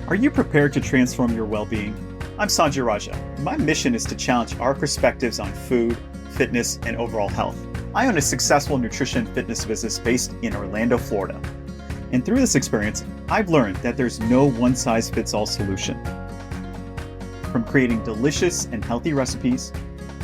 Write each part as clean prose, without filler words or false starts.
Are you prepared to transform your well-being? I'm Sanjay Raja. My mission is to challenge our perspectives on food, fitness, and overall health. I own a successful nutrition and fitness business based in Orlando, Florida. And through this experience, I've learned that there's no one-size-fits-all solution. From creating delicious and healthy recipes,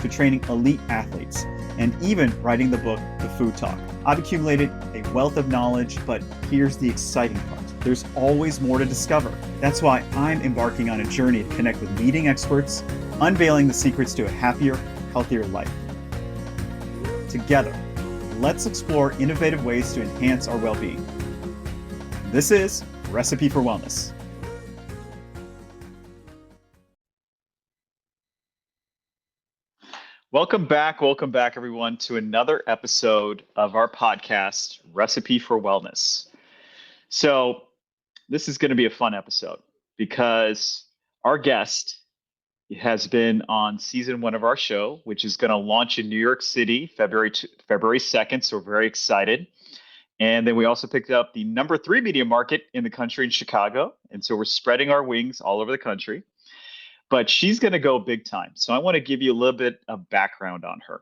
to training elite athletes, and even writing the book, The Food Talk. I've accumulated a wealth of knowledge, but here's the exciting part. There's always more to discover. That's why I'm embarking on a journey to connect with leading experts, unveiling the secrets to a happier, healthier life. Together, let's explore innovative ways to enhance our well-being. This is Recipe for Wellness. Welcome back, everyone, to another episode of our podcast, Recipe for Wellness. So this is going to be a fun episode because our guest has been on season 1 of our show, which is going to launch in New York City, February 2nd. So we're very excited. And then we also picked up the number 3 media market in the country in Chicago. And so we're spreading our wings all over the country. But she's going to go big time. So I want to give you a little bit of background on her.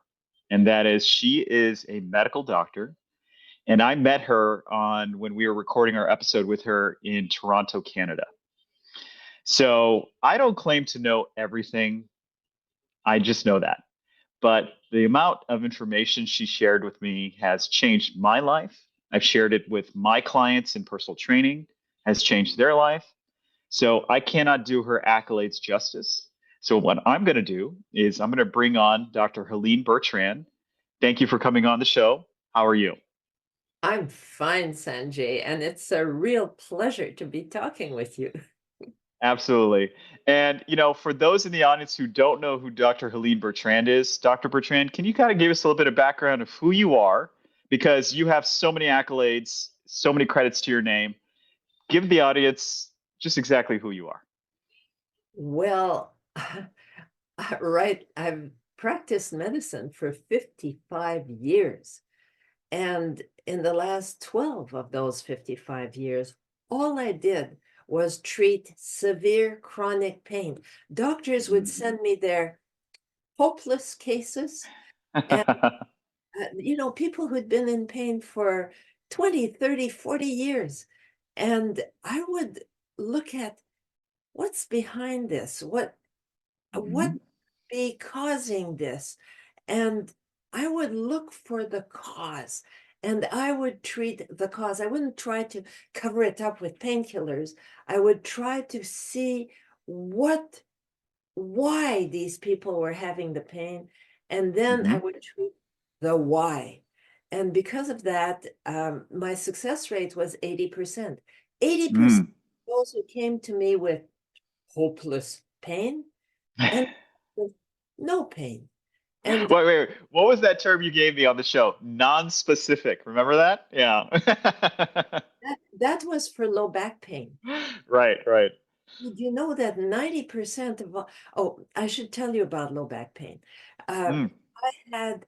And that is, she is a medical doctor. And I met her when we were recording our episode with her in Toronto, Canada. So I don't claim to know everything. I just know that. But the amount of information she shared with me has changed my life. I've shared it with my clients in personal training, has changed their life. So I cannot do her accolades justice. So what I'm going to do is I'm going to bring on Dr. Helene Bertrand. Thank you for coming on the show. How are you? I'm fine, Sanjay, and it's a real pleasure to be talking with you. Absolutely. And, for those in the audience who don't know who Dr. Helene Bertrand is, Dr. Bertrand, can you kind of give us a little bit of background of who you are? Because you have so many accolades, so many credits to your name. Give the audience just exactly who you are. Well, right, I've practiced medicine for 55 years. And in the last 12 of those 55 years, all I did was treat severe chronic pain. Doctors would send me their hopeless cases. And, people who'd been in pain for 20, 30, 40 years. And I would look at what's behind this, what be causing this. And I would look for the cause and I would treat the cause. I wouldn't try to cover it up with painkillers. I would try to see why these people were having the pain. And then I would treat the why. And because of that, my success rate was 80%. 80% of those who came to me with hopeless pain and with no pain. And Wait. What was that term you gave me on the show? Non-specific. Remember that? Yeah. that was for low back pain. Right. Did you know that 90% of I should tell you about low back pain. I had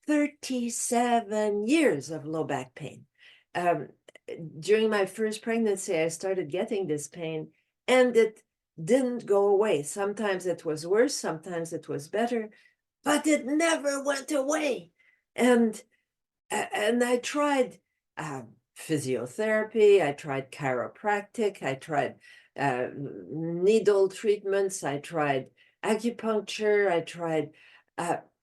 37 years of low back pain. During my first pregnancy, I started getting this pain, and it didn't go away. Sometimes it was worse, sometimes it was better, but it never went away. And I tried physiotherapy, I tried chiropractic, I tried needle treatments, I tried acupuncture, I tried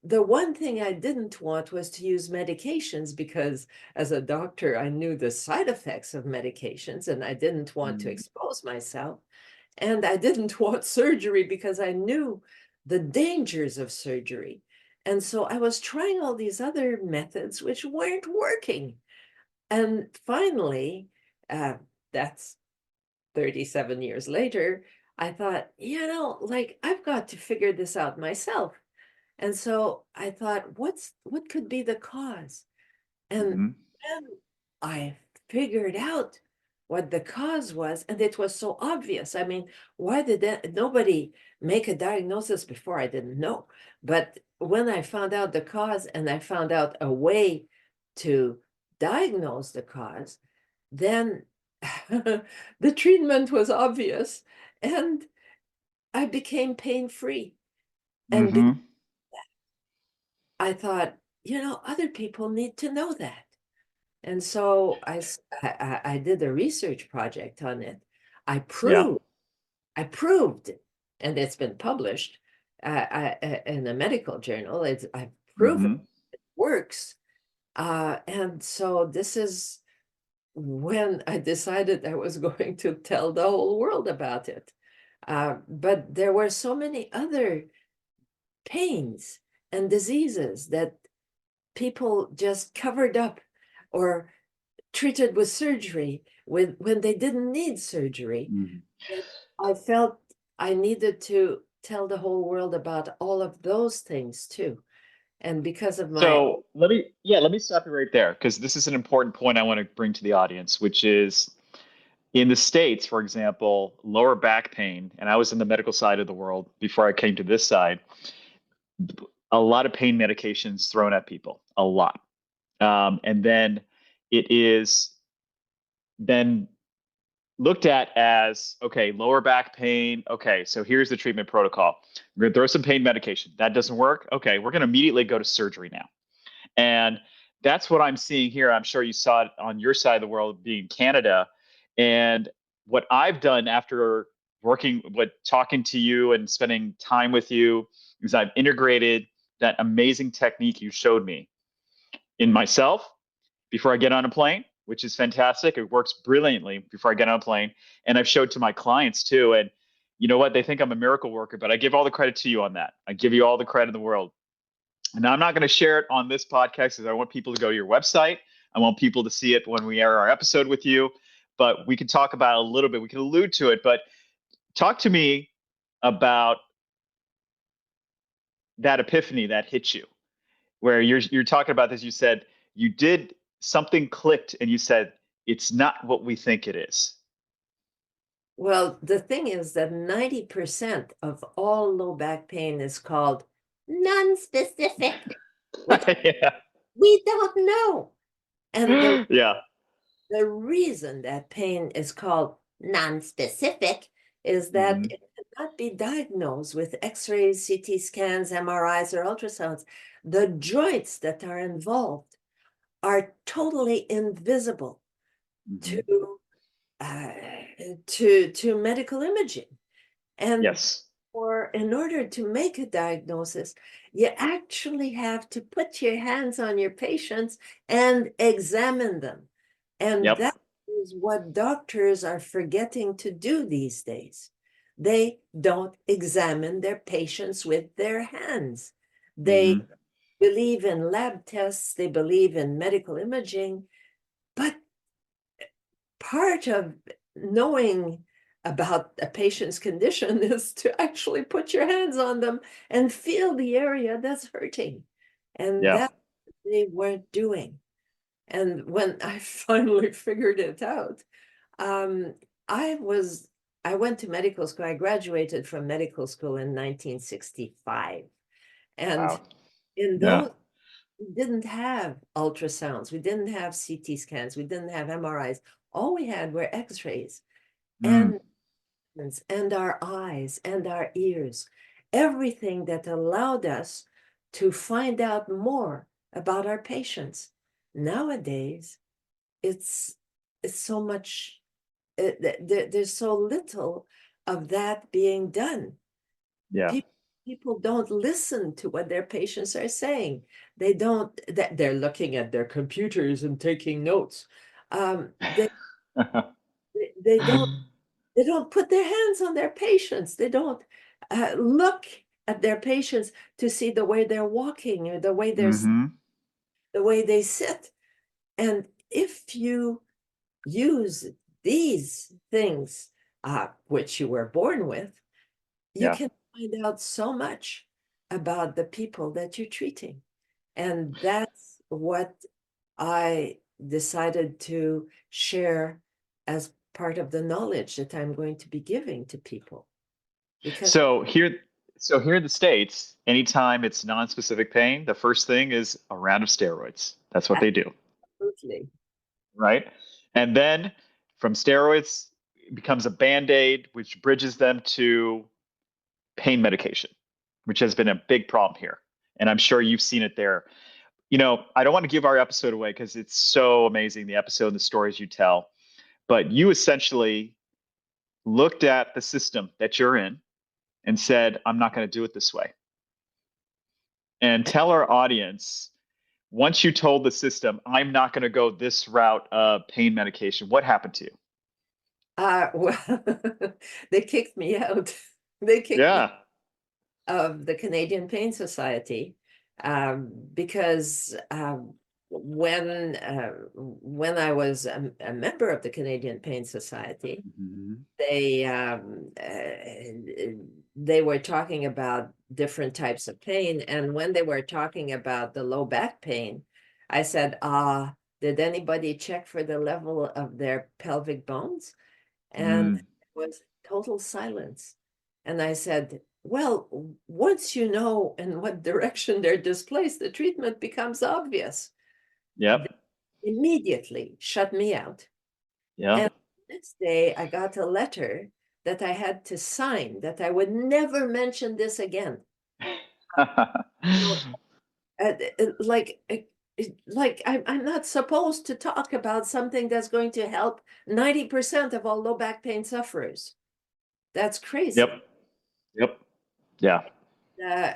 the one thing I didn't want was to use medications, because as a doctor, I knew the side effects of medications and I didn't want to expose myself. And I didn't want surgery because I knew the dangers of surgery. And so I was trying all these other methods which weren't working. And finally, that's 37 years later, I thought, I've got to figure this out myself. And so I thought, what could be the cause? And then I figured out what the cause was, and it was so obvious. I mean, why did nobody make a diagnosis before? I didn't know. But when I found out the cause and I found out a way to diagnose the cause, then the treatment was obvious, and I became pain-free. And Mm-hmm. I thought, other people need to know that. And so I did a research project on it. I Yeah. proved, I proved, and it's been published in a medical journal. I've proven Mm-hmm. it works. And so this is when I decided I was going to tell the whole world about it. But there were so many other pains and diseases that people just covered up or treated with surgery when they didn't need surgery. Mm-hmm. That I felt I needed to tell the whole world about all of those things too. And because of my, So let me stop you right there because this is an important point I want to bring to the audience, which is in the States, for example, lower back pain, and I was in the medical side of the world before I came to this side, a lot of pain medications thrown at people, a lot. And then it is then looked at as okay, lower back pain. Okay, so here's the treatment protocol. We're going to throw some pain medication. That doesn't work. Okay, we're going to immediately go to surgery now. And that's what I'm seeing here. I'm sure you saw it on your side of the world, being Canada. And what I've done after talking to you and spending time with you is I've integrated that amazing technique you showed me in myself before I get on a plane, which is fantastic. It works brilliantly before I get on a plane. And I've showed to my clients too. And you know what? They think I'm a miracle worker, but I give all the credit to you on that. I give you all the credit in the world. And I'm not going to share it on this podcast because I want people to go to your website. I want people to see it when we air our episode with you. But we can talk about it a little bit. We can allude to it. But talk to me about that epiphany that hit you, where you're talking about this. You said you did something clicked, and you said it's not what we think it is. well, the thing is that 90% of all low back pain is called non-specific, which Yeah. we don't know. And Yeah. the reason that pain is called non-specific is that Hmm. it cannot be diagnosed with X-rays, CT scans, MRIs, or ultrasounds. The joints that are involved are totally invisible Hmm. to uh, to medical imaging. And Yes. in order to make a diagnosis, you actually have to put your hands on your patients and examine them. And Yep. that is what doctors are forgetting to do these days. They don't examine their patients with their hands. They Hmm. believe in lab tests, they believe in medical imaging, but part of knowing about a patient's condition is to actually put your hands on them and feel the area that's hurting. And Yeah. that they weren't doing. And when I finally figured it out, um, I was I went to medical school. I graduated from medical school in 1965. And Wow. in Yeah. those, we didn't have ultrasounds, we didn't have CT scans, we didn't have MRIs. All we had were X-rays Mm. and our eyes and our ears, everything that allowed us to find out more about our patients. Nowadays, it's it's so much, there's so little of that being done. Yeah. People don't listen to what their patients are saying. They don't, that they're looking at their computers and taking notes. They don't they don't put their hands on their patients. They don't look at their patients to see the way they're walking or Hmm. the way they sit. And if you use these things, which you were born with, you Yeah. can find out so much about the people that you're treating. And that's what I decided to share as part of the knowledge that I'm going to be giving to people. Because So here, so here in the States, anytime it's non-specific pain, the first thing is a round of steroids. That's what they do, absolutely, right? And then From steroids, it becomes a Band-Aid, which bridges them to pain medication, which has been a big problem here. And I'm sure you've seen it there. I don't want to give our episode away because it's so amazing, the episode and the stories you tell. But you essentially looked at the system that you're in and said, I'm not going to do it this way. And tell our audience, once you told the system, I'm not going to go this route of pain medication, what happened to you? Well, they kicked me out. They kicked me Yeah. of the Canadian Pain Society because when I was a member of the Canadian Pain Society, Mhm. they were talking about different types of pain, and when they were talking about the low back pain, I said, did anybody check for the level of their pelvic bones? And Mm. it was total silence. And I said, well, once you know in what direction they're displaced, the treatment becomes obvious. They Yep. immediately shut me out. And Yep. the next day, I got a letter that I had to sign that I would never mention this again. So, like I'm not supposed to talk about something that's going to help 90% of all low back pain sufferers. That's Yep. crazy. Yep. Yeah.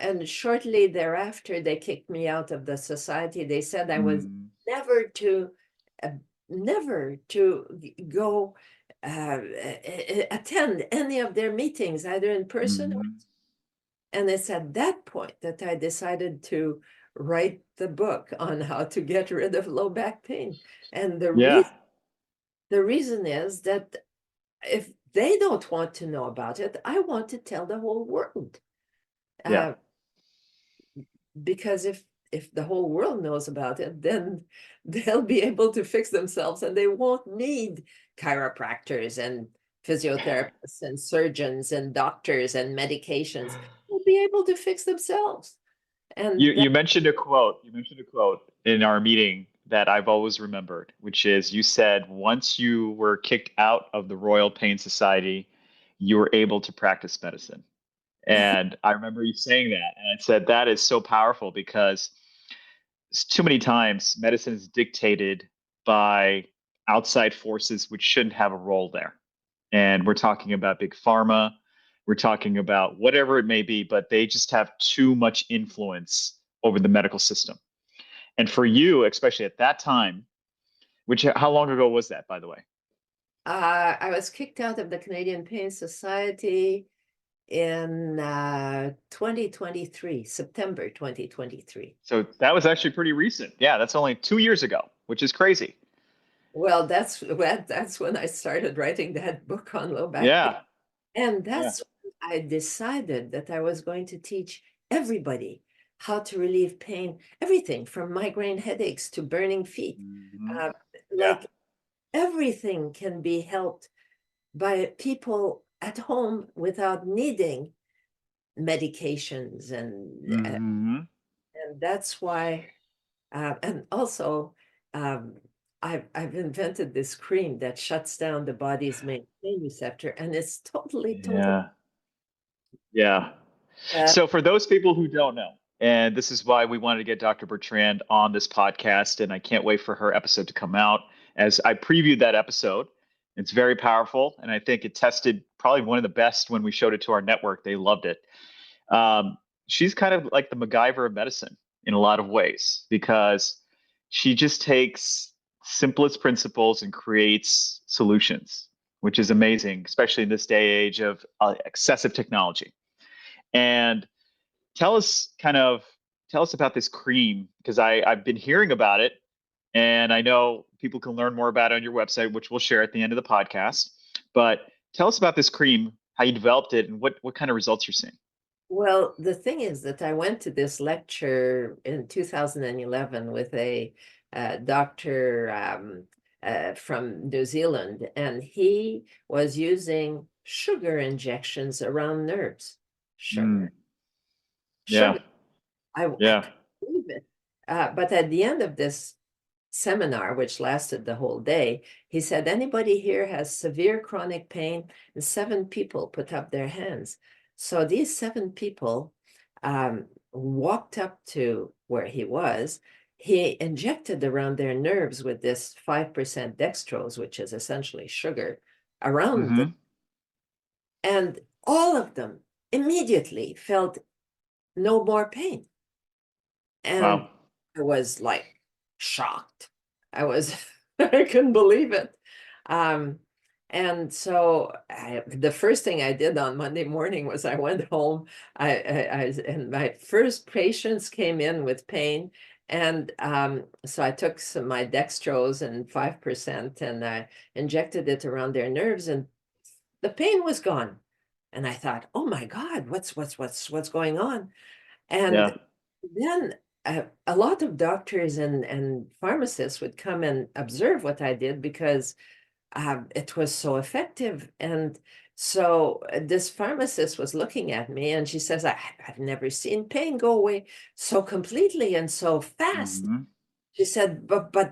And shortly thereafter, they kicked me out of the society. They said I was Mm. never to, uh, never to go attend any of their meetings, either in person or. Mhm. And it's at that point that I decided to write the book on how to get rid of low back pain. And Yeah. the reason is that if they don't want to know about it, I want to tell the whole world. Yeah. Uh, because if the whole world knows about it, then they'll be able to fix themselves and they won't need chiropractors and physiotherapists and surgeons and doctors and medications. They'll be able to fix themselves. You And that, you mentioned a quote. You mentioned a quote in our meeting that I've always remembered, which is you said once you were kicked out of the Royal Pain Society, you were able to practice medicine. And I remember you saying that, and I said that is so powerful because too many times medicine is dictated by outside forces which shouldn't have a role there. And we're talking about big pharma, we're talking about whatever it may be, but they just have too much influence over the medical system. And for you, especially at that time, which how long ago was that, by the way? I was kicked out of the Canadian Pain Society in 2023, September 2023. So that was actually pretty recent. Yeah, that's only 2 years ago, which is crazy. Well, that's when I started writing that book on low back pain. Yeah, And yeah. that's when I decided that I was going to teach everybody how to relieve pain, everything from migraine headaches to burning feet. Mhm. Uh, Yeah. like everything can be helped by people at home without needing medications. Hmm. And that's why, and also, um, I've invented this cream that shuts down the body's main pain receptor, and it's totally. Yeah. Yeah. Uh, So, for those people who don't know, and this is why we wanted to get Dr. Bertrand on this podcast, and I can't wait for her episode to come out. As I previewed that episode, it's very powerful, and I think it tested probably one of the best when we showed it to our network. They loved it. Um, she's kind of like the MacGyver of medicine in a lot of ways because she just takes simplest principles and creates solutions, which is amazing, especially in this day age of excessive technology. And tell us kind of tell us about this cream because I've been hearing about it and I know people can learn more about it on your website, which we'll share at the end of the podcast. But tell us about this cream, how you developed it, and what kind of results you're seeing. well, the thing is that I went to this lecture in 2011 with a doctor from New Zealand, and he was using sugar injections around nerves. Mm, Sugar, yeah, sugar. I yeah. couldn't believe it. But at the end of this seminar, which lasted the whole day, he said, anybody here has severe chronic pain? And 7 people put up their hands. So these 7 people walked up to where he was. He injected around their nerves with this 5% dextrose, which is essentially sugar, around them. And all of them immediately felt no more pain. And Wow. I was like shocked. I was, I couldn't believe it. And so the first thing I did on Monday morning was I went home. And my first patients came in with pain. And so I took my dextrose and 5% and I injected it around their nerves, and the pain was gone. And I thought, oh my God, what's going on? And then a lot of doctors and pharmacists would come and observe what I did because it was so effective. And so this pharmacist was looking at me and she says, I've never seen pain go away so completely and so fast. She said, but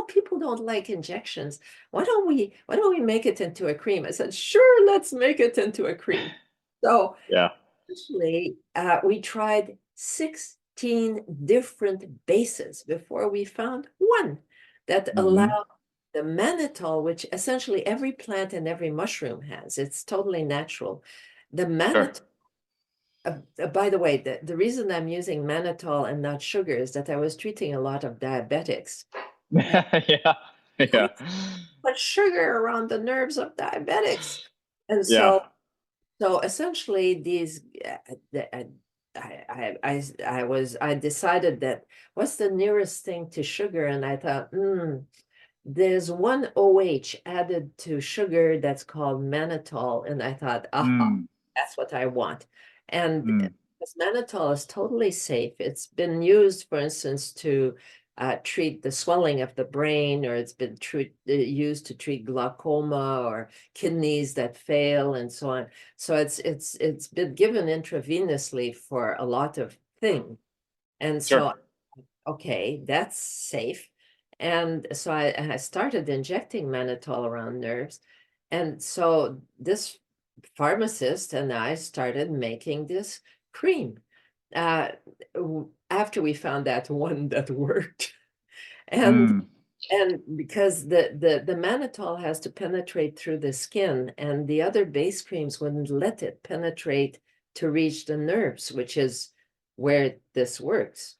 people don't like injections. Why don't we make it into a cream? I said, sure, let's make it into a cream. So Yeah. actually, we tried 16 different bases before we found one that allowed the mannitol, which essentially every plant and every mushroom has. It's totally natural. The mannitol, by the way, the reason I'm using mannitol and not sugar is that I was treating a lot of diabetics. Yeah. Yeah. Put sugar around the nerves of diabetics. And Yeah. so essentially these, I decided that what's the nearest thing to sugar? And I thought, there's one OH added to sugar that's called mannitol. And I thought, aha, that's what I want. And this mannitol is totally safe. It's been used, for instance, to treat the swelling of the brain, or it's been used to treat glaucoma or kidneys that fail and so on. So it's been given intravenously for a lot of things. And Sure. so, okay, that's safe. And so I started injecting mannitol around nerves. And so this pharmacist and I started making this cream. After we found that one that worked. And because the mannitol has to penetrate through the skin, and the other base creams wouldn't let it penetrate to reach the nerves, which is where this works.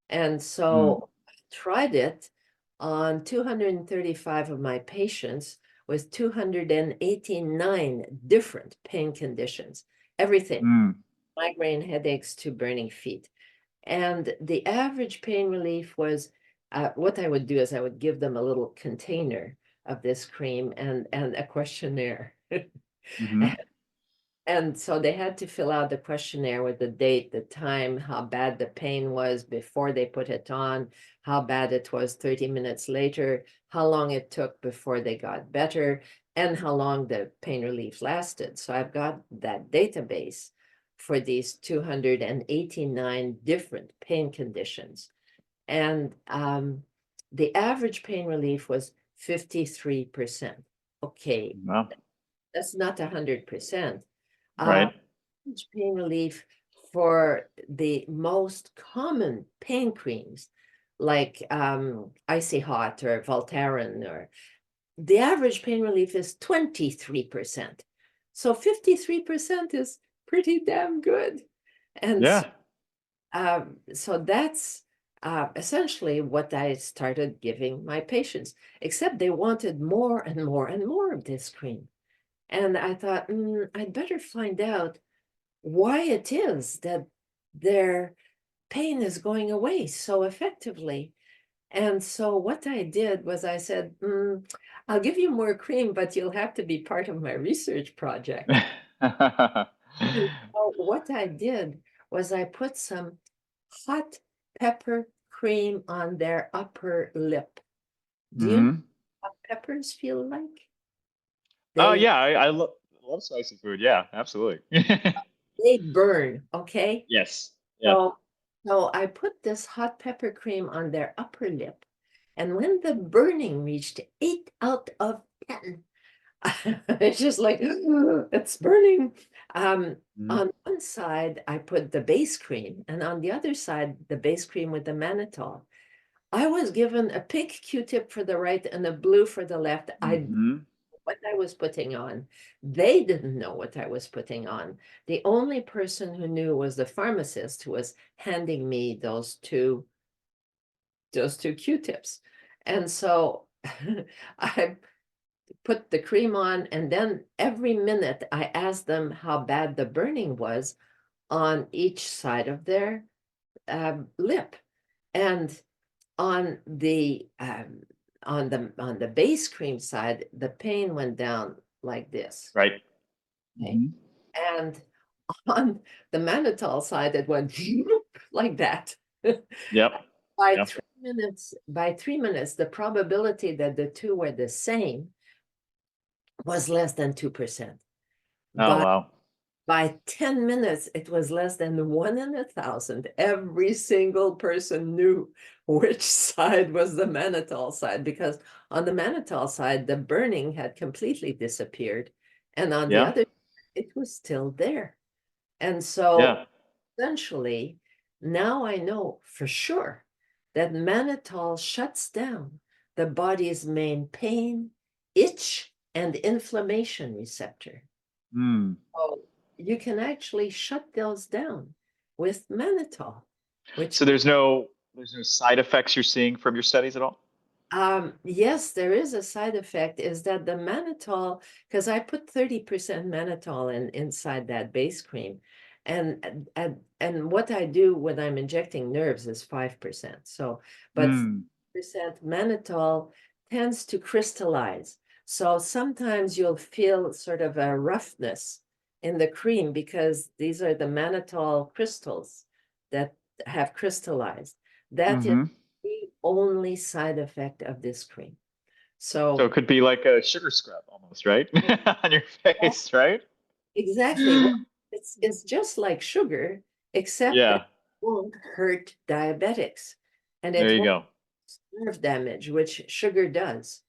And so I tried it on 235 of my patients with 289 different pain conditions, everything, migraine, headaches to burning feet. And the average pain relief was, what I would do is I would give them a little container of this cream and a questionnaire. And so they had to fill out the questionnaire with the date, the time, how bad the pain was before they put it on, how bad it was 30 minutes later, how long it took before they got better, and how long the pain relief lasted. So I've got that database for these 289 different pain conditions. And the average pain relief was 53%. Okay, Wow. that's not 100%. Right. Pain relief for the most common pain creams, like Icy Hot or Voltaren, or the average pain relief is 23%. So 53% is pretty damn good. And Yeah. so that's essentially what I started giving my patients, except they wanted more and more and more of this cream. And I thought, I'd better find out why it is that their pain is going away so effectively. And so what I did was I said, I'll give you more cream, but you'll have to be part of my research project. And so what I did was I put some hot pepper cream on their upper lip. Do you know what peppers feel like? Oh They yeah, I love spicy food. Yeah, absolutely. they burn, okay? Yes. Yeah. So I put this hot pepper cream on their upper lip, And when the burning reached 8 out of 10, it's just like, it's burning. Mhm. On one side, I put the base cream, and on the other side, the base cream with the mannitol. I was given a pink Q-tip for the right and a blue for the left. I didn't Mhm. know what I was putting on. They didn't know what I was putting on. The only person who knew was the pharmacist who was handing me those two Q-tips. And so I put the cream on, and then every minute I asked them how bad the burning was on each side of their lip. And on the base cream side, the pain went down like this. Right. Okay. Mhm. And on the mannitol side, it went like that. Yep. By Yep. 3 minutes, the probability that the two were the same was less than 2%. Oh, But wow. by 10 minutes, it was less than 1 in 1,000. Every single person knew which side was the mannitol side, because on the mannitol side, the burning had completely disappeared. And on the Yeah. other, it was still there. And so Yeah. essentially, now I know for sure that mannitol shuts down the body's main pain, itch, and inflammation receptor. Mm. So you can actually shut those down with mannitol, which So there's no side effects you're seeing from your studies at all? yes, there is a side effect, is that the mannitol, because I put 30% mannitol inside that base cream, and what I do when I'm injecting nerves is 5%. So, but Mm. 5% mannitol tends to crystallize. So sometimes you'll feel sort of a roughness in the cream because these are the mannitol crystals that have crystallized. That is Mhm. the only side effect of this cream. So So it could be like a sugar scrub almost, right? On your that- face, right? exactly. Well, it's just like sugar, except that it Yeah. won't hurt diabetics, and There it you won't go. cause nerve damage, which sugar does.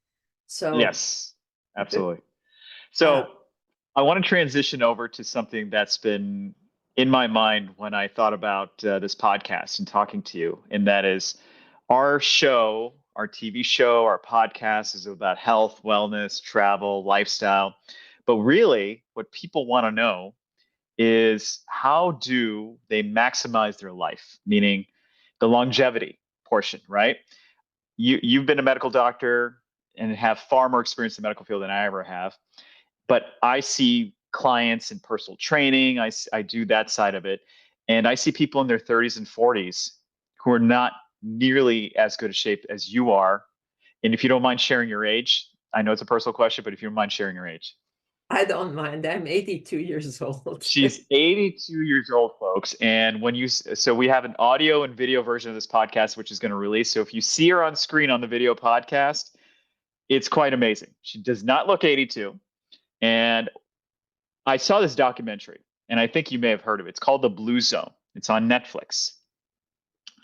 So Yes. Absolutely. uh, So I want to transition over to something that's been in my mind when I thought about this podcast and talking to you, and that is our show, our TV show, our podcast is about health, wellness, travel, lifestyle. But really, what people want to know is how do they maximize their life, meaning the longevity portion, right? You've been a medical doctor and have far more experience in the medical field than I ever have, but I see clients in personal training. I do that side of it. And I see people in their 30s and 40s who are not nearly as good a shape as you are. And if you don't mind sharing your age, I know it's a personal question, but if you don't mind sharing your age. I don't mind. I'm 82 years old. She's 82 years old, folks. And so we have an audio and video version of this podcast, which is going to release. So if you see her on screen on the video podcast, it's quite amazing. She does not look 82. And I saw this documentary, and I think you may have heard of it. It's called The Blue Zone. It's on Netflix.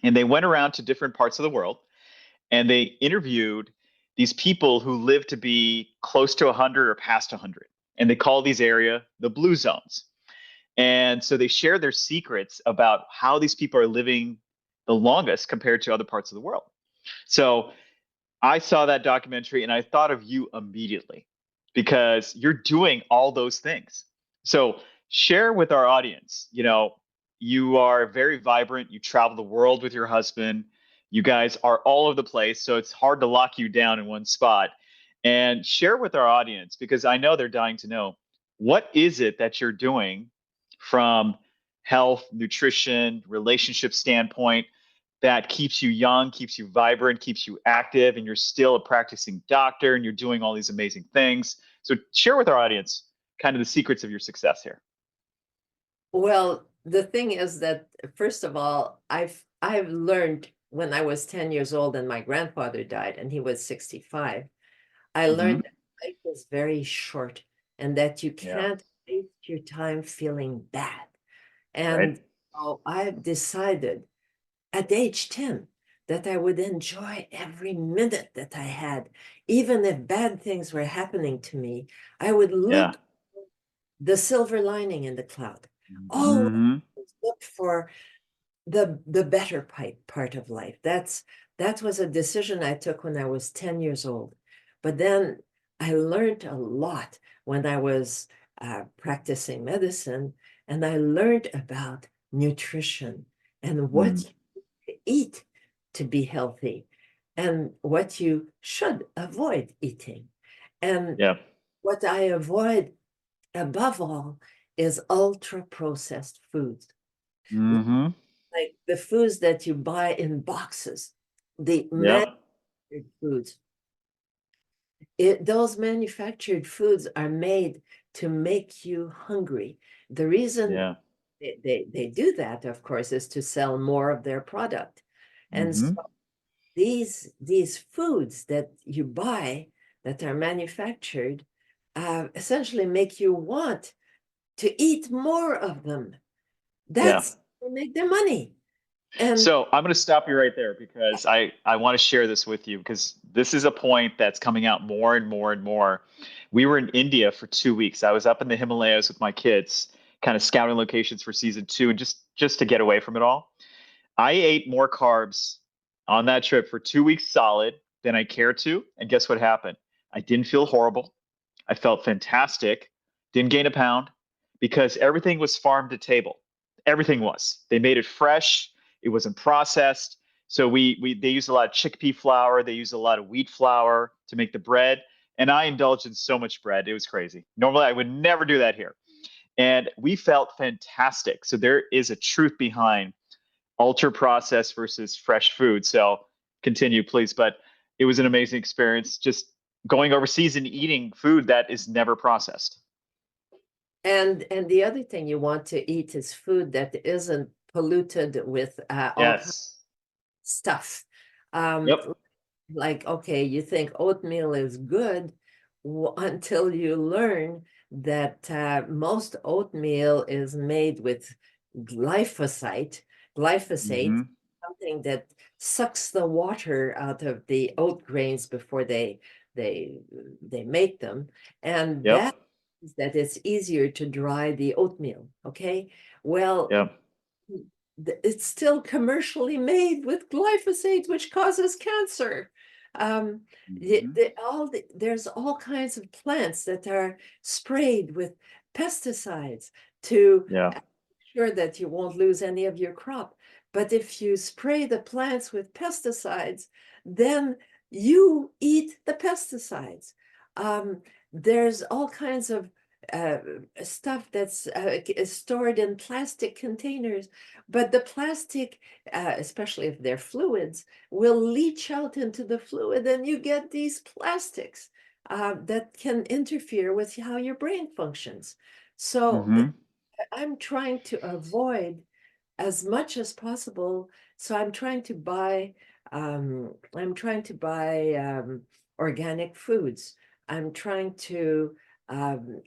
And they went around to different parts of the world and they interviewed these people who live to be close to 100 or past 100. And they call these area the blue zones. And so they share their secrets about how these people are living the longest compared to other parts of the world. So I saw that documentary and I thought of you immediately because you're doing all those things. So share with our audience, you are very vibrant, you travel the world with your husband, you guys are all over the place, so it's hard to lock you down in one spot. And share with our audience because I know they're dying to know, what is it that you're doing from health, nutrition, relationship standpoint that keeps you young, keeps you vibrant, keeps you active, and you're still a practicing doctor and you're doing all these amazing things. So share with our audience kind of the secrets of your success here. Well, the thing is that, first of all, I've learned when I was 10 years old and my grandfather died and he was 65. I Mm-hmm. learned that life is very short and that you Yeah. can't waste your time feeling bad. Right. And so I've decided at age 10 that I would enjoy every minute that I had. Even if bad things were happening to me, I would Yeah. look the silver lining in the cloud. Always Hmm. look for the better part of life. That was a decision I took when I was 10 years old. But then I learned a lot when I was practicing medicine, and I learned about nutrition and what Mm. you eat to be healthy and what you should avoid eating. And Yeah. what I avoid above all is ultra processed foods, Hmm. like the foods that you buy in boxes, the Yep. manufactured foods. Those manufactured foods are made to make you hungry. The reason Yeah. they do that, of course, is to sell more of their product. And so Hmm. these foods that you buy that are manufactured essentially make you want to eat more of them. Yeah. That's how they make their money. And So I'm going to stop you right there because I want to share this with you because this is a point that's coming out more and more and more. We were in India for 2 weeks. I was up in the Himalayas with my kids, kind of scouting locations for season two, and just to get away from it all. I ate more carbs on that trip for 2 weeks solid than I care to, and guess what happened? I didn't feel horrible. I felt fantastic. Didn't gain a pound because everything was farm to table. Everything was. They made it fresh. It wasn't processed. So we they use a lot of chickpea flour. They use a lot of wheat flour to make the bread. And I indulged in so much bread. It was crazy. Normally, I would never do that here. And we felt fantastic. So there is a truth behind ultra processed versus fresh food. So continue, please. But it was an amazing experience just going overseas and eating food that is never processed. and the other thing you want to eat is food that isn't polluted with all kinds of Yes. stuff. Um, Yep. like, okay, you think oatmeal is good until you learn that most oatmeal is made with glyphosate. Glyphosate, Hmm. something that sucks the water out of the oat grains before they they make them, and Yep. that is that it's easier to dry the oatmeal. Okay, well, Yep. it's still commercially made with glyphosate, which causes cancer. Um, Hmm. there's all kinds of plants that are sprayed with pesticides to Yeah. sure that you won't lose any of your crop. But if you spray the plants with pesticides, then you eat the pesticides. Um, there's all kinds of uh, stuff that's stored in plastic containers, but the plastic, especially if they're fluids, will leach out into the fluid, and you get these plastics that can interfere with how your brain functions. So Hmm. I'm trying to avoid as much as possible. So I'm trying to buy organic foods. I'm trying to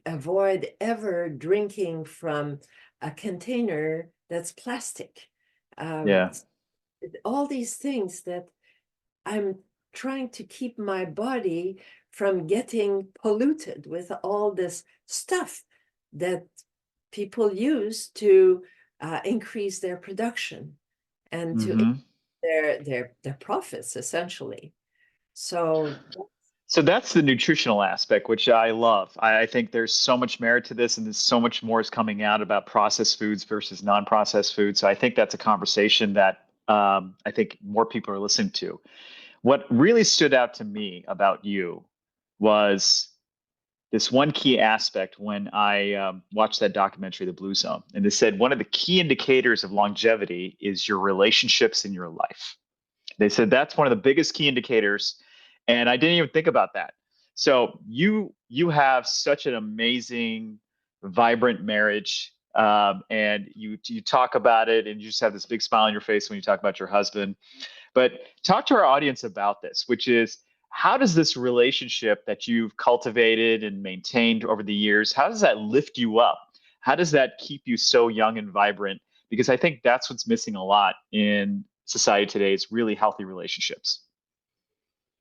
avoid ever drinking from a container that's plastic. Um, Yeah. all these things that I'm trying to keep my body from getting polluted with all this stuff that people use to increase their production and to Hmm. their profits essentially. So So that's the nutritional aspect, which I love. I think there's so much merit to this, and there's so much more is coming out about processed foods versus non-processed foods. So I think that's a conversation that I think more people are listening to. What really stood out to me about you was this one key aspect when I watched that documentary, The Blue Zone, and they said one of the key indicators of longevity is your relationships in your life. They said that's one of the biggest key indicators, and I didn't even think about that. So you have such an amazing, vibrant marriage, and you talk about it, and you just have this big smile on your face when you talk about your husband. But talk to our audience about this, which is how does this relationship that you've cultivated and maintained over the years, how does that lift you up? How does that keep you so young and vibrant? Because I think that's what's missing a lot in society today is really healthy relationships?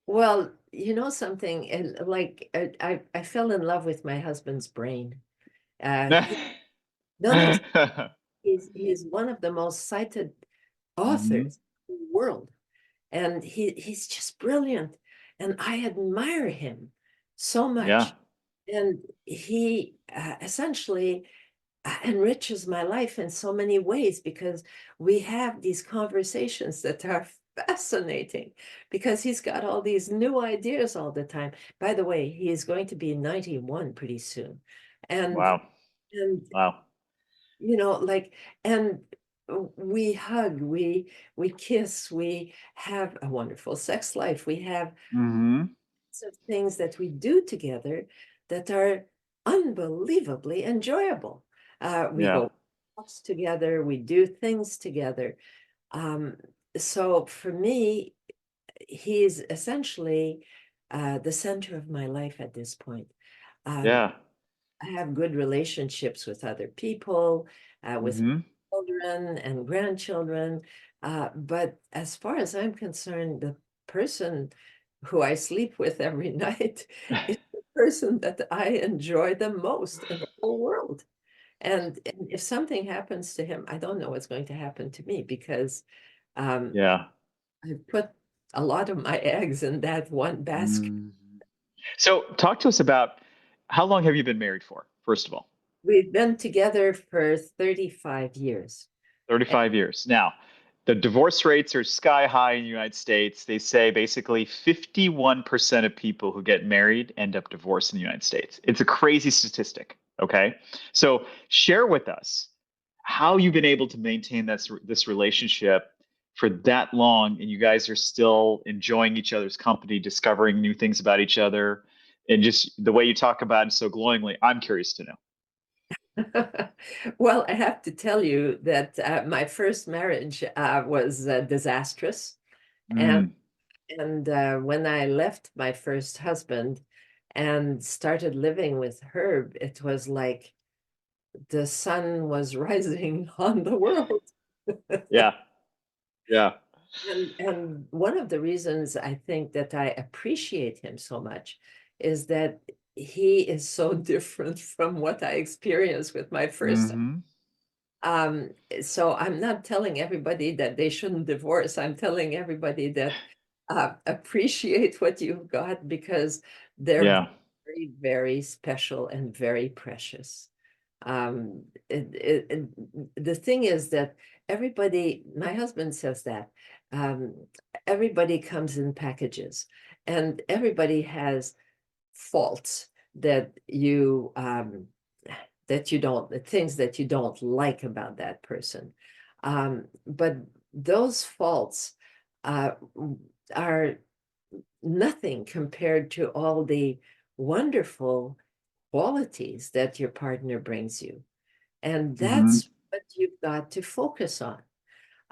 Well, you know something, and like I fell in love with my husband's brain. He, no, no, he's one of the most cited Hmm. authors in the world, and he's just brilliant, and I admire him so Yeah. much. And he essentially enriches my life in so many ways because we have these conversations that are fascinating because he's got all these new ideas all the time. By the way, he is going to be 91 pretty soon. And Wow. and Wow. you know, like, and we hug, we kiss, we have a wonderful sex life. We have Hmm. of things that we do together that are unbelievably enjoyable. We Yeah. go walks together, we do things together. Um, so for me, he's essentially the center of my life at this point. Um, Yeah. I have good relationships with other people, with Hmm. children and grandchildren. But as far as I'm concerned, the person who I sleep with every night is the person that I enjoy the most in the whole world. And if something happens to him, I don't know what's going to happen to me because um, Yeah. I've put a lot of my eggs in that one basket. Mhm. So talk to us about how long have you been married for, first of all? We've been together for 35 years. 35 years. Now, the divorce rates are sky high in the United States. They say basically 51% of people who get married end up divorced in the United States. It's a crazy statistic. Okay. So share with us how you've been able to maintain this relationship for that long, and you guys are still enjoying each other's company, discovering new things about each other, and just the way you talk about it so glowingly. I'm curious to know. Well, I have to tell you that my first marriage was disastrous. And Mm. when I left my first husband and started living with Herb, it was like the sun was rising on the world. Yeah. Yeah. And one of the reasons I think that I appreciate him so much is that he is so different from what I experienced with my first. Hmm. Um, so I'm not telling everybody that they shouldn't divorce. I'm telling everybody that appreciate what you've got because they're Yeah. very, very special and very precious. The thing is that everybody, my husband says that um, everybody comes in packages and everybody has faults that you don't, the things that you don't like about that person. But those faults uh, are nothing compared to all the wonderful qualities that your partner brings you. And Hmm. that's what you've got to focus on.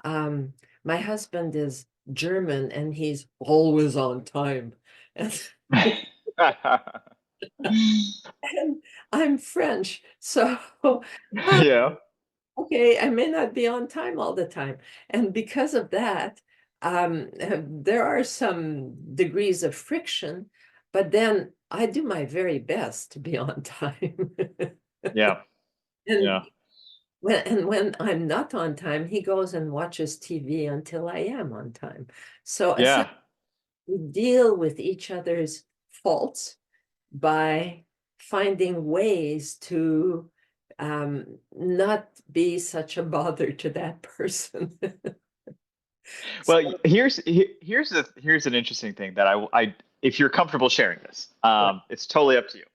Um, my husband is German and he's always on time. And I'm French, so Yeah. okay, I may not be on time all the time. And because of that, there are some degrees of friction, but then I do my very best to be on time. Yeah. And Yeah. when I'm not on time, he goes and watches TV until I am on time. So essentially, Yeah. we deal with each other's faults by finding ways to not be such a bother to that person. Well, So, here's an interesting thing that I if you're comfortable sharing this, what? it's totally up to you.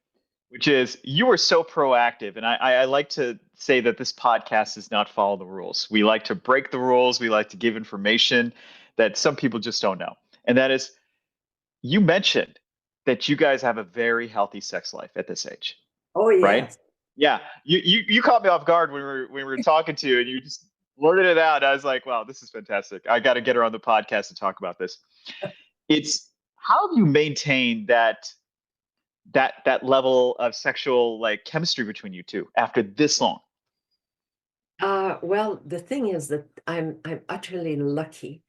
Which is you are so proactive, and I like to say that this podcast does not follow the rules. We like to break the rules. We like to give information that some people just don't know, and that is you mentioned that you guys have a very healthy sex life at this age, Oh, right? yes. Yeah, you caught me off guard when we were talking to you, and you just blurted it out. I was like, wow, this is fantastic. I got to get her on the podcast to talk about this. It's how do you maintain that level of sexual like chemistry between you two after this long? Well, the thing is that I'm utterly lucky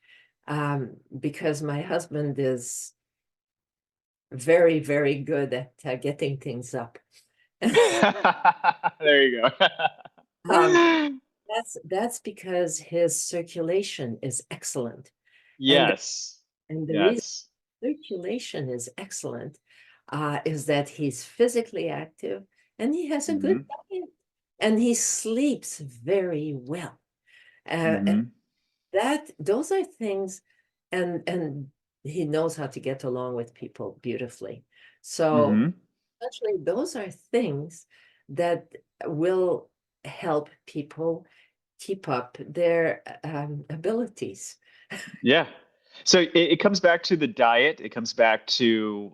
because my husband is very, very good at getting things up. There you go. Um, that's because his circulation is excellent. And Yes. and the reason Yes. circulation is excellent is that he's physically active and he has a good Hmm. diet and he sleeps very well. And Hmm. that those are things, and he knows how to get along with people beautifully. So Hmm. actually, those are things that will help people keep up their abilities. Yeah. So it comes back to the diet. It comes back to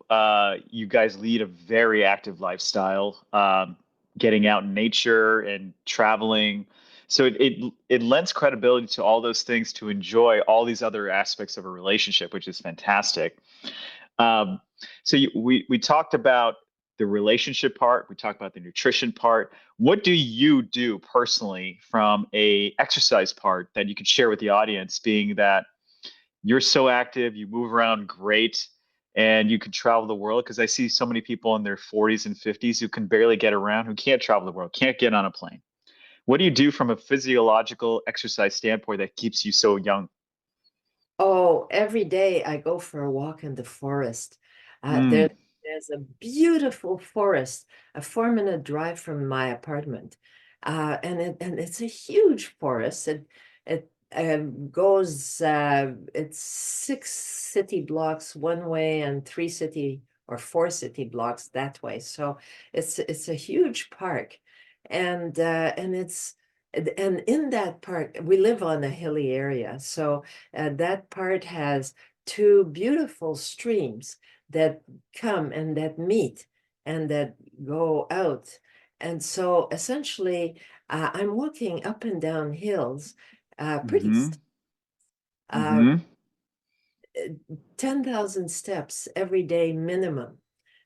you guys lead a very active lifestyle, getting out in nature and traveling. So it lends credibility to all those things to enjoy all these other aspects of a relationship, which is fantastic. Um, we talked about the relationship part. We talked about the nutrition part. What do you do personally from a exercise part that you could share with the audience, being that you're so active, you move around great, and you can travel the world? Because I see so many people in their 40s and 50s who can barely get around, who can't travel the world, can't get on a plane. What do you do from a physiological exercise standpoint that keeps you so young? Oh, every day I go for a walk in the forest. Mm, There's a beautiful forest, a 4-minute drive from my apartment. And it's a huge forest. It goes, it's 6 city blocks one way and 3 city or 4 city blocks that way. So it's a huge park. And in that park, we live on a hilly area. So that part has two beautiful streams that come and that meet and that go out. And so essentially, I'm walking up and down hills, pretty mm-hmm, uh, mm-hmm. 10,000 steps every day minimum.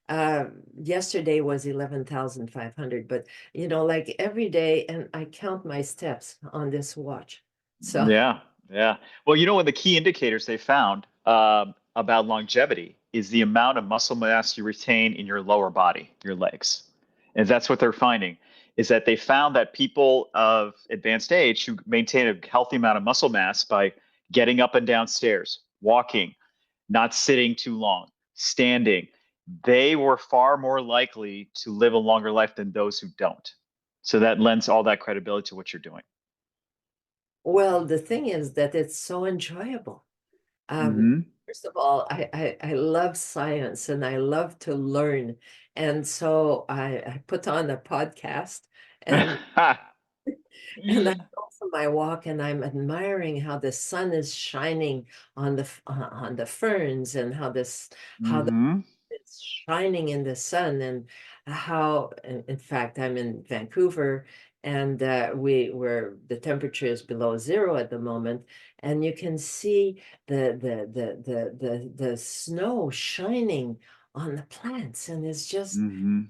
Uh, Yesterday was 11,500, but like every day, and I count my steps on this watch. So. Yeah, yeah. Well, one of the key indicators they found about longevity is the amount of muscle mass you retain in your lower body, your legs. And that's what they're finding, is that they found that people of advanced age who maintain a healthy amount of muscle mass by getting up and down stairs, walking, not sitting too long, standing, they were far more likely to live a longer life than those who don't. So that lends all that credibility to what you're doing. Well, the thing is that it's so enjoyable. Um, Hmm. First of all, I love science and I love to learn. And so I put on a podcast and I go for my walk and I'm admiring how the sun is shining on the ferns and how the Hmm. it's shining in the sun and how in fact I'm in Vancouver and where the temperature is below zero at the moment and you can see the snow shining on the plants and Hmm.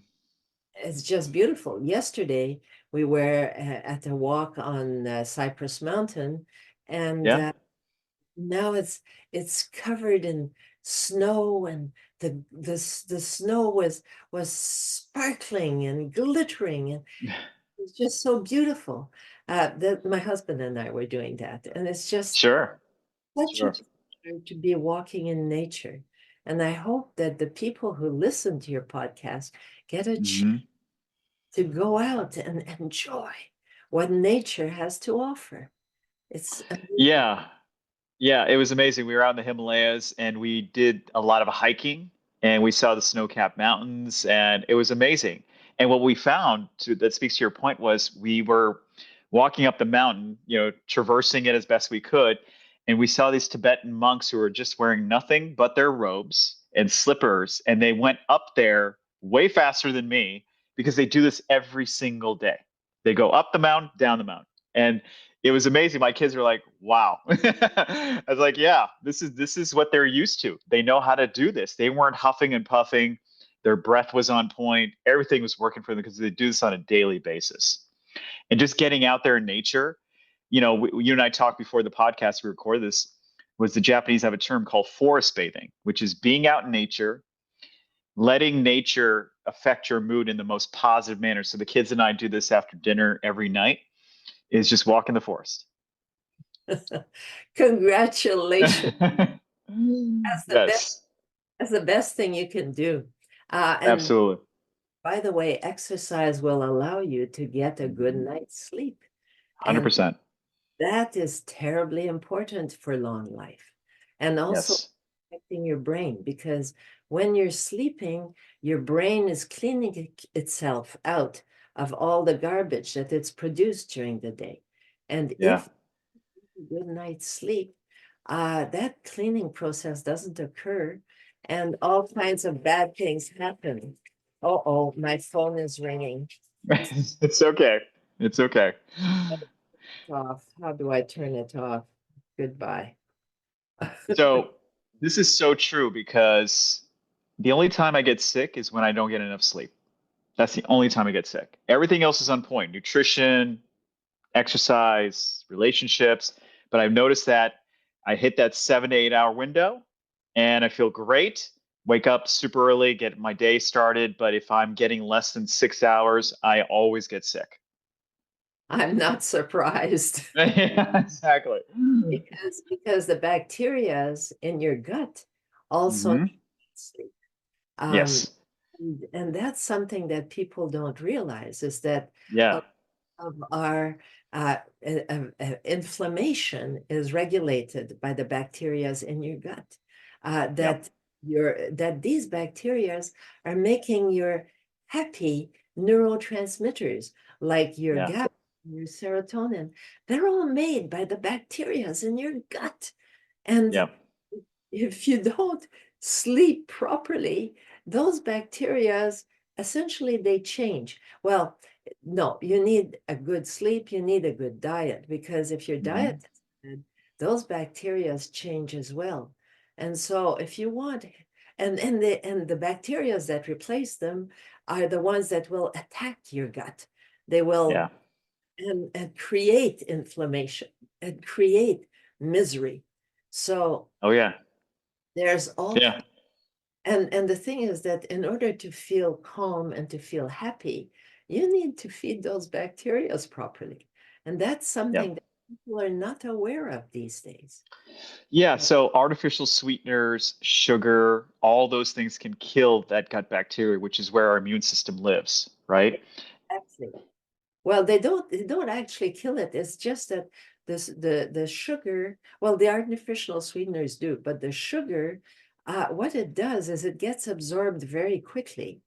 it's just beautiful. Yesterday we were at a walk on Cypress Mountain and Yeah. now it's covered in snow and the snow was sparkling and glittering and it's just so beautiful. That my husband and I were doing that, and it's just Sure. such a Sure. pleasure to be walking in nature. And I hope that the people who listen to your podcast get a chance Hmm. to go out and enjoy what nature has to offer. It's amazing. Yeah. Yeah, it was amazing. We were out in the Himalayas and we did a lot of hiking and we saw the snow-capped mountains and it was amazing. And what we found that speaks to your point was we were walking up the mountain, traversing it as best we could, and we saw these Tibetan monks who were just wearing nothing but their robes and slippers, and they went up there way faster than me because they do this every single day. They go up the mountain, down the mountain. And it was amazing. My kids were like, "Wow!" I was like, "Yeah, this is what they're used to. They know how to do this. They weren't huffing and puffing. Their breath was on point. Everything was working for them because they do this on a daily basis. And just getting out there in nature. You and I talked before the podcast. We recorded this. was the Japanese have a term called forest bathing, which is being out in nature, letting nature affect your mood in the most positive manner. So the kids and I do this after dinner every night, is just walk in the forest. Congratulations. That's the best, Yes, that's the best thing you can do. And absolutely. by the way, exercise will allow you to get a good night's sleep. And 100%. that is terribly important for long life. And also Yes. affecting your brain, because when you're sleeping, your brain is cleaning itself out of all the garbage that it's produced during the day. And Yeah. if you get a good night's sleep, that cleaning process doesn't occur, and all kinds of bad things happen. Oh, my phone is ringing. It's okay. It's okay. Off. How do I turn it off? Goodbye. So this is so true because the only time I get sick is when I don't get enough sleep. That's the only time I get sick. Everything else is on point. Nutrition, exercise, relationships. But I've noticed that I hit that 7 to 8 hour window and I feel great. Wake up super early, get my day started. But if I'm getting less than 6 hours, I always get sick. I'm not surprised. Yeah, exactly. Because the bacterias in your gut also Hmm. need sleep. Um, Yes. and that's something that people don't realize, is that Yeah. a of our inflammation is regulated by the bacterias in your gut. Yep. That these bacterias are making your happy neurotransmitters, like your Yeah. GABA, your serotonin. They're all made by the bacterias in your gut. And Yep. if you don't sleep properly, those bacterias essentially they change. Well, no, you need a good sleep, you need a good diet, because if your diet Hmm. is good, those bacterias change as well. And so if you want, and the bacterias that replace them are the ones that will attack your gut. They will Yeah. and create inflammation and create misery. So Oh, yeah. there's all Yeah. and the thing is that in order to feel calm and to feel happy, you need to feed those bacteria properly. And that's something Yep. that people are not aware of these days. Yeah. So artificial sweeteners, sugar, all those things can kill that gut bacteria, which is where our immune system lives, right? Exactly. Well, they don't actually kill it. It's just that the sugar, well, the artificial sweeteners do, but the sugar, what it does is it gets absorbed very quickly.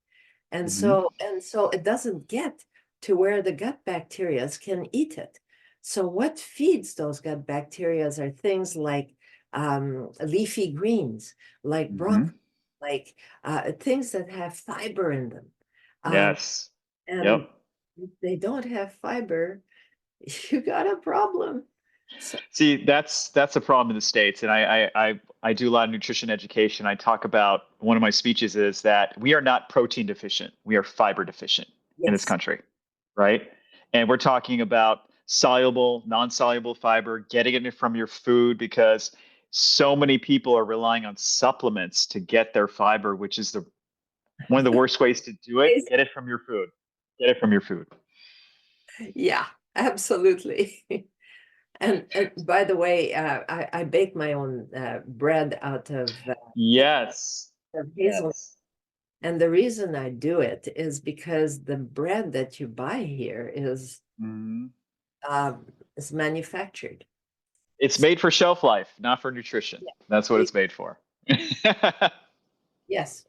And Hmm. so it doesn't get to where the gut bacteria can eat it. So what feeds those gut bacteria are things like leafy greens, like Hmm. broccoli, like things that have fiber in them. Um, Yes. and Yep. if they don't have fiber, you got a problem. So See, that's a problem in the States. And I do a lot of nutrition education. I talk about one of my speeches is that we are not protein deficient. We are fiber deficient in this yes, country, right? And we're talking about soluble, non-soluble fiber, getting it from your food because so many people are relying on supplements to get their fiber, which is the one of the worst ways to do it. Get it from your food. Get it from your food. yeah, absolutely. And by the way, I bake my own bread out Yes. of hazelnut. Yes. And the reason I do it is because the bread that you buy here Mhm. is manufactured. It's made for shelf life, not for nutrition. Yeah. That's what It- it's made for. yes.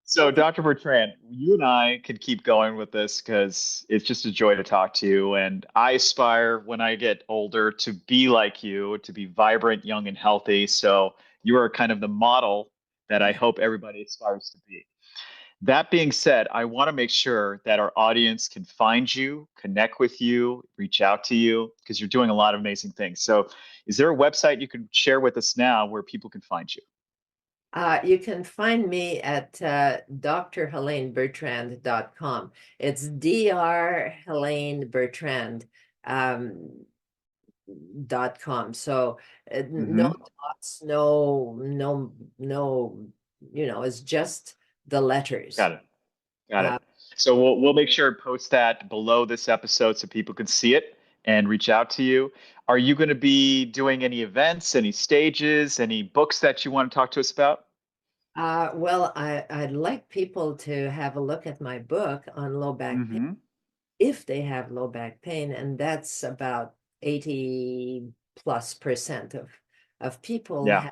So, Dr. Bertrand, you and I could keep going with this because it's just a joy to talk to you. And I aspire when I get older to be like you, to be vibrant, young, and healthy. So, you are kind of the model that I hope everybody aspires to be. That being said, I want to make sure that our audience can find you, connect with you, reach out to you, because you're doing a lot of amazing things. So, is there a website you can share with us now where people can find you? You can find me at drhelenebertrand.com. It's Dr. Helene Bertrand. Um, com. So no Mm-hmm. dots, no, it's just the letters. Got it. Got Uh, it. So we'll make sure and post that below this episode so people can see it and reach out to you. Are you going to be doing any events, any stages, any books that you want to talk to us about? well, I'd like people to have a look at my book on low back pain, Mm-hmm. if they have low back pain, and that's about 80+% of people Yeah.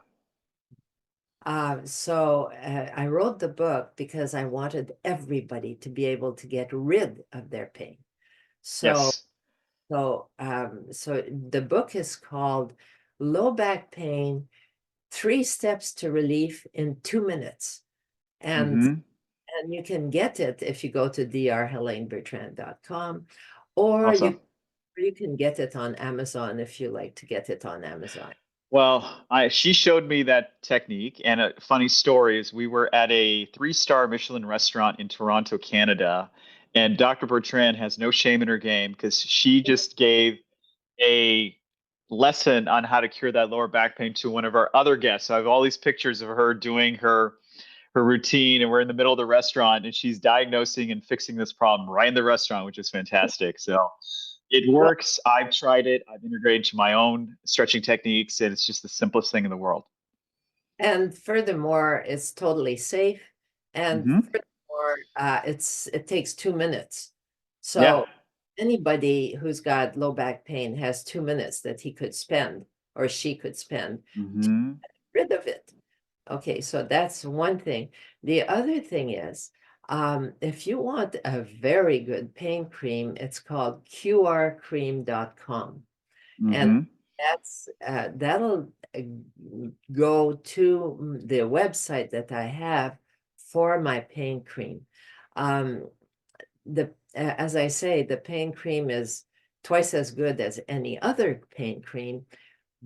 have. So I wrote the book because I wanted everybody to be able to get rid of their pain. So Yes. so the book is called Low Back Pain: 3 Steps to Relief in 2 minutes. And Mm-hmm. and you can get it if you go to drhelenebertrand.com, or Awesome. you can get it on Amazon if you like to get it on Amazon. Well, she showed me that technique, and a funny story is we were at a three-star Michelin restaurant in Toronto, Canada, and Dr. Bertrand has no shame in her game because she just gave a lesson on how to cure that lower back pain to one of our other guests. So I have all these pictures of her doing her routine, and we're in the middle of the restaurant, and she's diagnosing and fixing this problem right in the restaurant, which is fantastic. So it Well, works. I've tried it. I've integrated to my own stretching techniques, and it's just the simplest thing in the world. and furthermore, it's totally safe. And Hmm. furthermore, it takes 2 minutes. Yeah. So anybody who's got low back pain has 2 minutes that he could spend, or she could spend, to Hmm. get rid of it. Okay, so that's one thing. The other thing is, if you want a very good pain cream, it's called qrcream.com. And Hmm. that'll go to the website that I have for my pain cream. Um, as I say, the pain cream is twice as good as any other pain cream.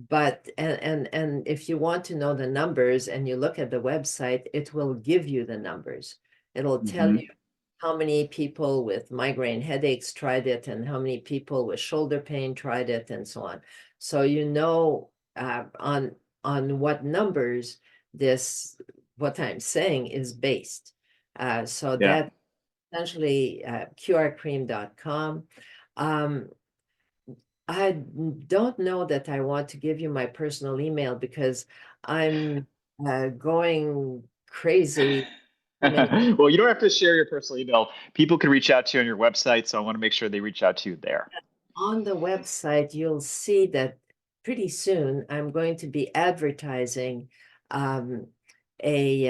But and if you want to know the numbers and you look at the website, it will give you the numbers. It'll tell you Hmm. how many people with migraine headaches tried it and how many people with shoulder pain tried it and so on. So you know on what numbers this what I'm saying is based. So Yeah. that essentially qrcream.com. Um, I don't know that I want to give you my personal email because I'm going crazy. Too many. Well, you don't have to share your personal email. People can reach out to you on your website, so I want to make sure they reach out to you there. On the website, you'll see that pretty soon I'm going to be advertising um, a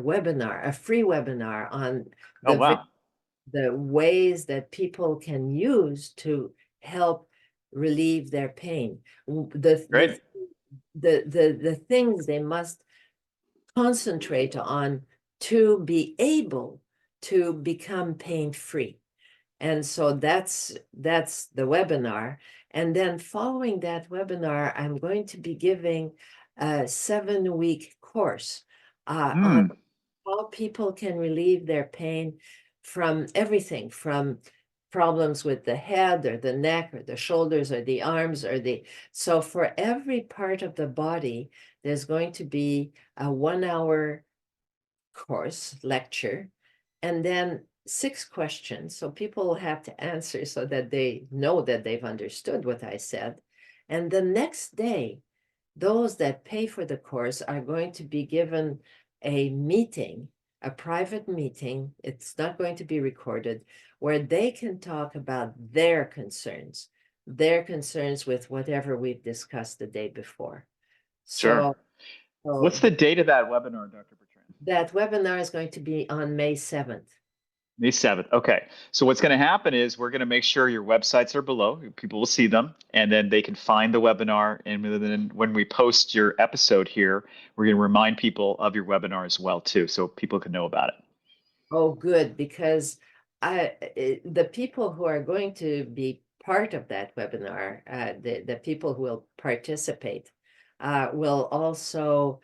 webinar, a free webinar on Oh, the wow. the ways that people can use to help relieve their pain. The Great. the things they must concentrate on to be able to become pain-free. And so that's the webinar. And then following that webinar, I'm going to be giving a 7-week course on Hmm. how people can relieve their pain from everything, from problems with the head or the neck or the shoulders or the arms or so for every part of the body, there's going to be a 1 hour course lecture, and then 6 questions. So people have to answer so that they know that they've understood what I said. And the next day, those that pay for the course are going to be given a meeting, a private meeting. It's not going to be recorded, where they can talk about their concerns with whatever we've discussed the day before. Sure. So, so What's the date of that webinar, Dr. Bertrand? that webinar is going to be on May 7th. May 7th. Okay. So what's going to happen is we're going to make sure your websites are below. People will see them, and then they can find the webinar. And then when we post your episode here, we're going to remind people of your webinar as well, too, so people can know about it. Oh, good, because the people who are going to be part of that webinar, the people who will participate, will also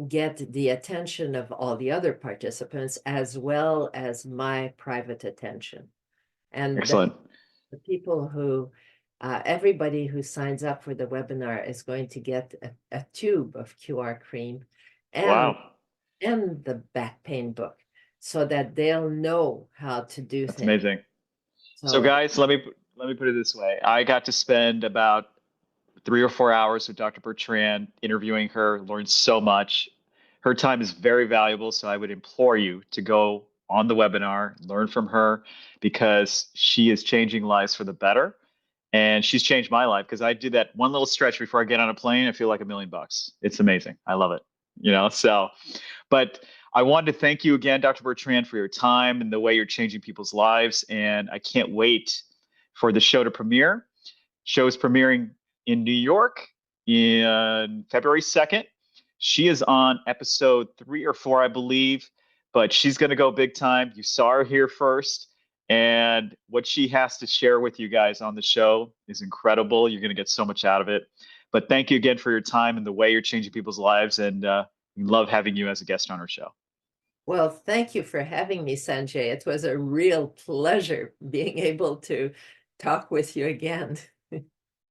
get the attention of all the other participants as well as my private attention. And Excellent. the people who everybody who signs up for the webinar is going to get a tube of QR cream and Wow. the back pain book so that they'll know how to do That's things. amazing. So So guys, let me put it this way. I got to spend about 3 or 4 hours with Dr. Bertrand interviewing her, learned so much. Her time is very valuable, so I would implore you to go on the webinar, learn from her, because she is changing lives for the better. And she's changed my life because I do that one little stretch before I get on a plane. I feel like $1,000,000. It's amazing. I love it. So, but I wanted to thank you again, Dr. Bertrand, for your time and the way you're changing people's lives. And I can't wait for the show to premiere. Show's premiering in New York in February 2nd. She is on episode 3 or 4, I believe, but she's going to go big time. You saw her here first. And what she has to share with you guys on the show is incredible. You're going to get so much out of it. But thank you again for your time and the way you're changing people's lives. And we love having you as a guest on our show. well, thank you for having me, Sanjay. It was a real pleasure being able to talk with you again.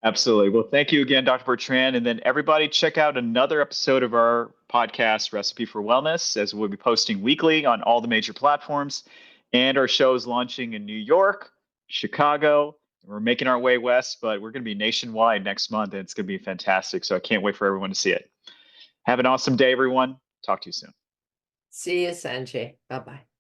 Absolutely. Well, thank you again, Dr. Bertrand. And then everybody check out another episode of our podcast, Recipe for Wellness, as we'll be posting weekly on all the major platforms. And our show is launching in New York, Chicago. We're making our way west, but we're going to be nationwide next month, and it's going to be fantastic. So I can't wait for everyone to see it. Have an awesome day, everyone. Talk to you soon. See you, Sanjay. Bye-bye.